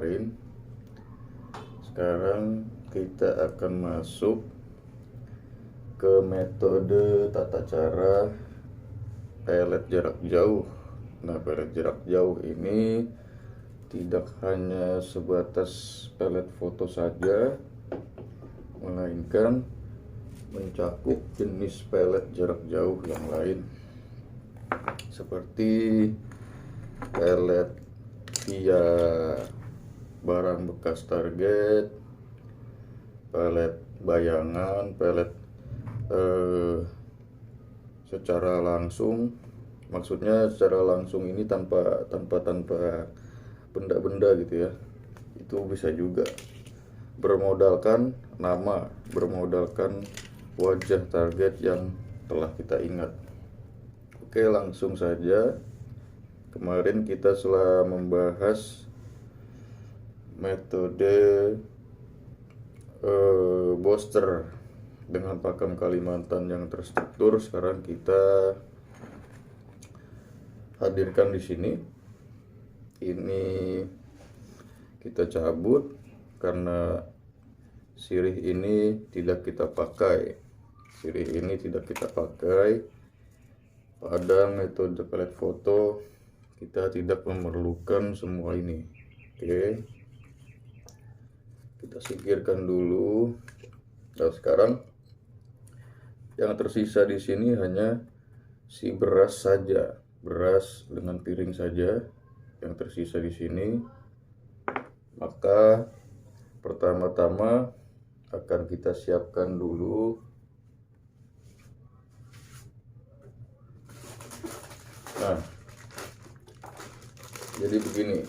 kemarin. Sekarang kita akan masuk ke metode tata cara pelet jarak jauh. Nah, pelet jarak jauh ini tidak hanya sebatas pelet foto saja, melainkan mencakup jenis pelet jarak jauh yang lain, seperti pelet via barang bekas target, pelet bayangan, pelet secara langsung. Maksudnya secara langsung ini tanpa benda-benda gitu ya. Itu bisa juga bermodalkan nama, bermodalkan wajah target yang telah kita ingat. Oke, langsung saja. Kemarin kita telah membahas metode booster dengan pakem Kalimantan yang terstruktur. Sekarang kita hadirkan di sini. Ini kita cabut karena sirih ini tidak kita pakai. Sirih ini tidak kita pakai pada metode pelet foto. Kita tidak memerlukan semua ini. Oke, kita singkirkan dulu. Nah, sekarang yang tersisa di sini hanya si beras saja, beras dengan piring saja yang tersisa di sini. Maka pertama-tama akan kita siapkan dulu jadi begini.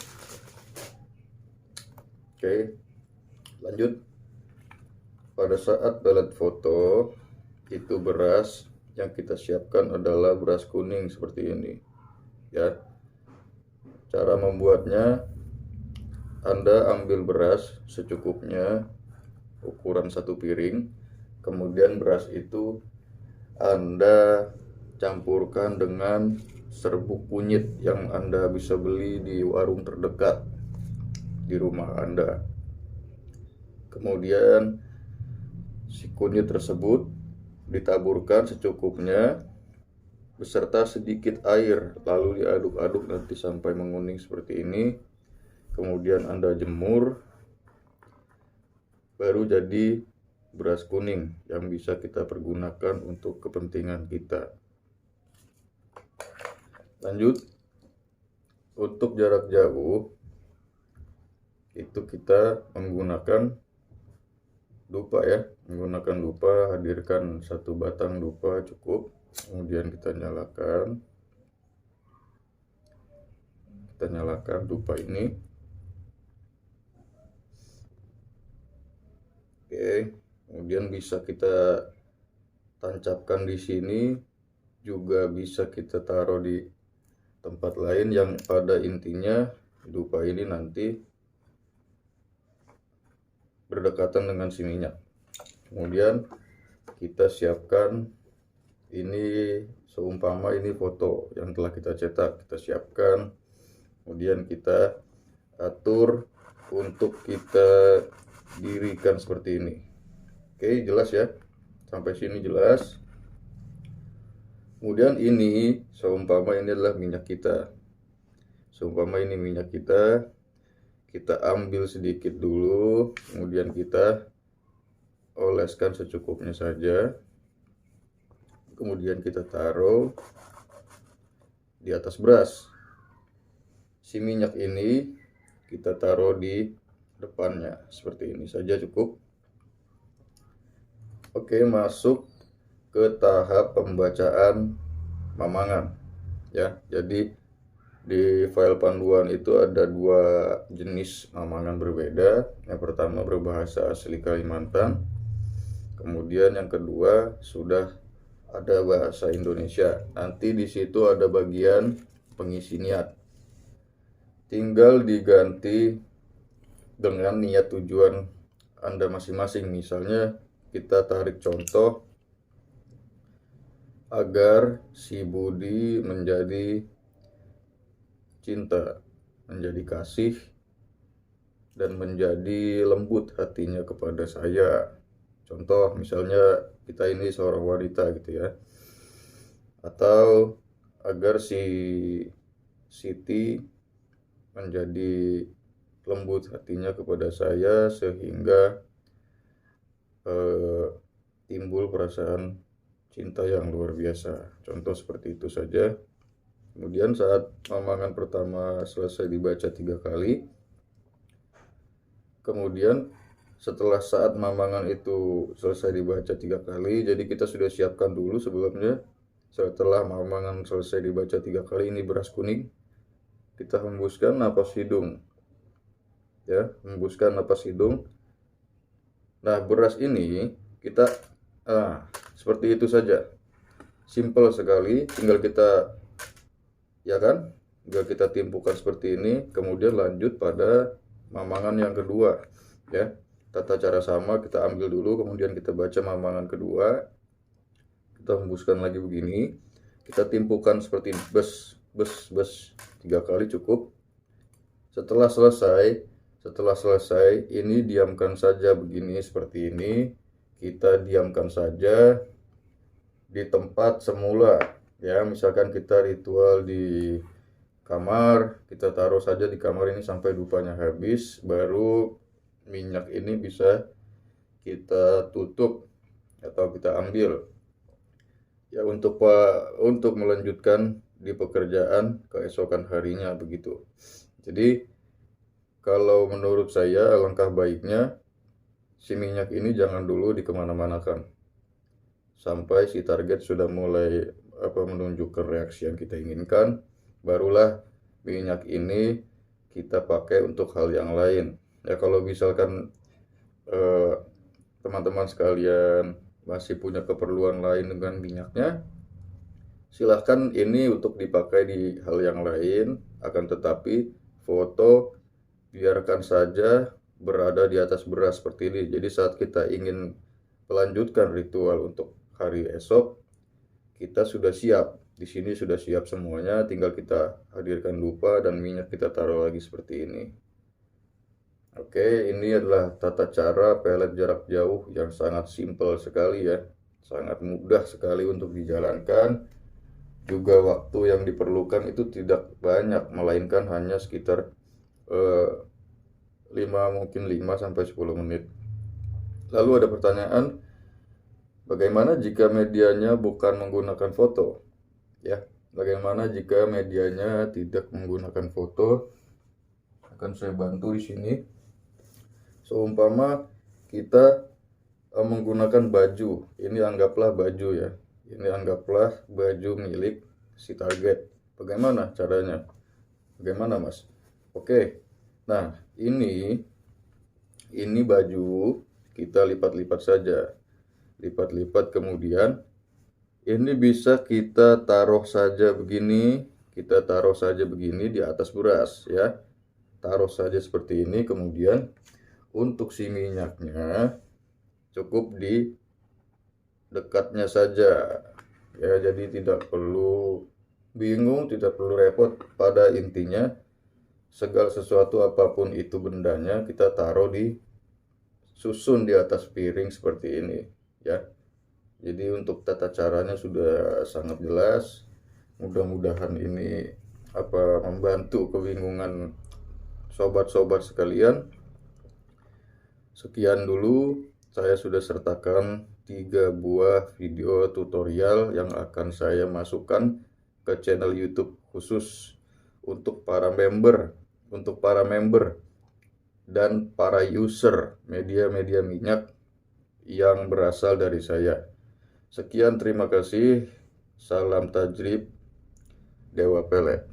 Oke, lanjut. Pada saat pelet foto itu beras yang kita siapkan adalah beras kuning seperti ini ya. Cara membuatnya, Anda ambil beras secukupnya, ukuran 1 piring. Kemudian beras itu Anda campurkan dengan serbuk kunyit yang Anda bisa beli di warung terdekat di rumah Anda. Kemudian si kunyit tersebut ditaburkan secukupnya beserta sedikit air, lalu diaduk-aduk nanti sampai menguning seperti ini. Kemudian Anda jemur, baru jadi beras kuning yang bisa kita pergunakan untuk kepentingan kita. Lanjut, untuk jarak jauh itu kita menggunakan dupa ya, menggunakan dupa. Hadirkan 1 batang dupa cukup. Kemudian kita nyalakan dupa ini. Oke, kemudian bisa kita tancapkan di sini, juga bisa kita taruh di tempat lain. Yang pada intinya dupa ini nanti berdekatan dengan si minyak. Kemudian kita siapkan ini, seumpama ini foto yang telah kita cetak, kita siapkan. Kemudian kita atur untuk kita dirikan seperti ini. Oke, jelas ya? Sampai sini jelas. Kemudian ini, seumpama ini adalah minyak kita. Seumpama ini minyak kita ambil sedikit dulu, kemudian kita oleskan secukupnya saja. Kemudian kita taruh di atas beras. Si minyak ini kita taruh di depannya, seperti ini saja cukup. Oke, masuk ke tahap pembacaan mamangan ya. Jadi di file panduan itu ada 2 jenis mamangan berbeda. Yang pertama berbahasa asli Kalimantan, kemudian yang kedua sudah ada bahasa Indonesia. Nanti di situ ada bagian pengisi niat. Tinggal diganti dengan niat tujuan Anda masing-masing. Misalnya kita tarik contoh, agar si Budi menjadi cinta, menjadi kasih dan menjadi lembut hatinya kepada saya. Contoh misalnya kita ini seorang wanita gitu ya. Atau agar si Siti menjadi lembut hatinya kepada saya sehingga timbul perasaan cinta yang luar biasa. Contoh seperti itu saja. Kemudian saat mamangan pertama selesai dibaca 3 kali, kemudian setelah saat mamangan itu selesai dibaca 3 kali, jadi kita sudah siapkan dulu sebelumnya. Setelah mamangan selesai dibaca 3 kali, ini beras kuning, kita hembuskan napas hidung. Ya, hembuskan napas hidung. Nah, beras ini kita seperti itu saja. Simple sekali, tinggal kita tinggal kita timpukkan seperti ini, kemudian lanjut pada mamangan yang kedua, ya. Tata cara sama, kita ambil dulu, kemudian kita baca mamangan kedua, kita hembuskan lagi begini, kita timpukkan seperti ini, bes 3 kali cukup. Setelah selesai, ini diamkan saja begini, seperti ini, kita diamkan saja di tempat semula. Ya, misalkan kita ritual di kamar, kita taruh saja di kamar ini sampai dupanya habis, baru minyak ini bisa kita tutup atau kita ambil. Ya, untuk melanjutkan di pekerjaan keesokan harinya begitu. Jadi kalau menurut saya alangkah baiknya si minyak ini jangan dulu dikemana-manakan sampai si target sudah mulai menunjukkan reaksi yang kita inginkan, barulah minyak ini kita pakai untuk hal yang lain. Ya, kalau misalkan teman-teman sekalian masih punya keperluan lain dengan minyaknya, silahkan ini untuk dipakai di hal yang lain, akan tetapi foto biarkan saja berada di atas beras seperti ini. Jadi saat kita ingin melanjutkan ritual untuk hari esok, kita sudah siap. Di sini sudah siap semuanya, tinggal kita hadirkan dupa dan minyak kita taruh lagi seperti ini. Oke, ini adalah tata cara pelet jarak jauh yang sangat simpel sekali ya. Sangat mudah sekali untuk dijalankan. Juga waktu yang diperlukan itu tidak banyak, melainkan hanya sekitar 5 sampai 10 menit. Lalu ada pertanyaan, bagaimana jika medianya bukan menggunakan foto? Ya, bagaimana jika medianya tidak menggunakan foto? Akan saya bantu di sini. Seumpama kita menggunakan baju, ini anggaplah baju ya. Ini anggaplah baju milik si target. Bagaimana caranya? Bagaimana, Mas? Oke. Nah, ini baju kita lipat-lipat saja. Lipat-lipat, kemudian ini bisa kita taruh saja begini, di atas beras ya. Taruh saja seperti ini, kemudian untuk si minyaknya cukup di dekatnya saja. Ya, jadi tidak perlu bingung, tidak perlu repot. Pada intinya segala sesuatu apapun itu bendanya, kita taruh susun di atas piring seperti ini ya. Jadi untuk tata caranya sudah sangat jelas. Mudah-mudahan ini membantu kebingungan sobat-sobat sekalian. Sekian dulu, saya sudah sertakan 3 buah video tutorial yang akan saya masukkan ke channel YouTube khusus untuk para member dan para user media-media minyak yang berasal dari saya. Sekian, terima kasih. Salam tajrib, Dewa Pelet.